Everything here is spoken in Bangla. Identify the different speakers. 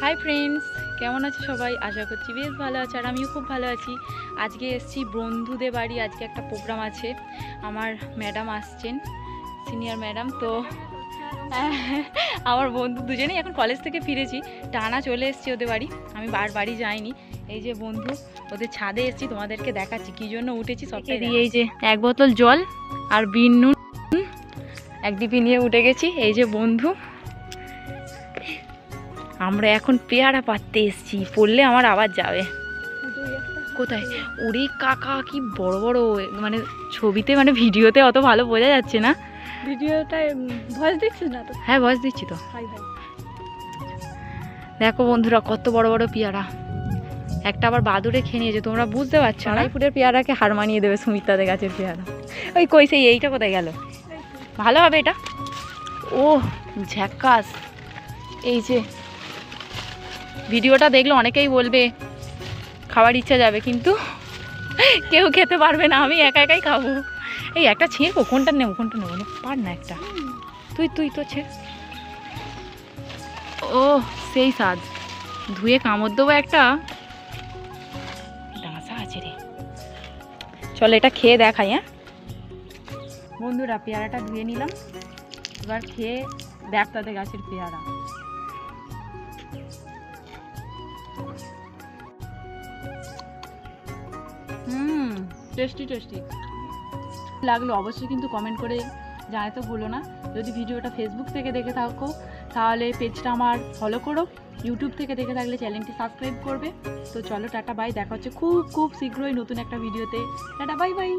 Speaker 1: হাই ফ্রেন্ডস, কেমন আছে সবাই? আশা করছি বেশ ভালো আছে, আর আমিও খুব ভালো আছি। আজকে এসেছি বন্ধুদের বাড়ি। আজকে একটা প্রোগ্রাম আছে, আমার ম্যাডাম আসছেন, সিনিয়র ম্যাডাম। তো আমার বন্ধু দুজনেই এখন কলেজ থেকে ফিরেছি, টানা চলে এসেছি ওদের বাড়ি। আমি বাড়ি যাইনি, এই যে বন্ধু ওদের ছাদে এসেছি, তোমাদেরকে দেখাচ্ছি কী জন্য উঠেছি সবটাই দিয়ে। এই যে এক বোতল জল আর বিন নুন এক ডিপি নিয়ে উঠে গেছি। এই যে বন্ধু, আমরা এখন পেয়ারা পাততে এসেছি, পড়লে আমার আবার যাবে। কোথায়? ওরে কাকা, কি বড় বড়! মানে ছবিতে, মানে ভিডিওতে অত ভালো বোঝা যাচ্ছে না।
Speaker 2: ভিডিওটায় ভয়েস দিচ্ছিস না তো?
Speaker 1: হ্যাঁ, ভয়েস দিচ্ছি তো।
Speaker 2: High high.
Speaker 1: দেখো বন্ধুরা, কত বড় বড় পেয়ারা। একটা আবার বাদুড়ে খেয়ে নিয়েছে, তোমরা বুঝতে পারছো না। ফুটের পেয়ারাকে হার মানিয়ে দেবে সুমিতাদের গাছের পেয়ারা। ওই কই, সেই এইটা কোথায় গেল? ভালো হবে এটা। ও ঝ্যাকাস! এই যে ভিডিওটা দেখলে অনেকেই বলবে খাওয়ার ইচ্ছা যাবে, কিন্তু কেউ খেতে পারবে না, আমি একা একাই খাবো। এই একটা ছিঁড়বো, কোনটা নেবো পার না একটা। তুই তো ছে। ও সেই স্বাদ, ধুয়ে কামড় দেবো একটা। ডাঁসা আছে রে, চল এটা খেয়ে দেখাই। হ্যাঁ বন্ধুরা, পেয়ারাটা ধুয়ে নিলাম, এবার খেয়ে দেখ তাদের গাছের পেয়ারা। টেস্টি টেস্টি লাগলো অবশ্যই, কিন্তু কমেন্ট করে জানাতে ভুলো না। যদি ভিডিওটা ফেসবুক থেকে দেখে থাকো তাহলে পেজটা আমার ফলো করো, ইউটিউব থেকে দেখে থাকলে চ্যানেলটি সাবস্ক্রাইব করবে। তো চলো টাটা বাই, দেখা হচ্ছে খুব খুব শীঘ্রই নতুন একটা ভিডিওতে। Tata bye bye.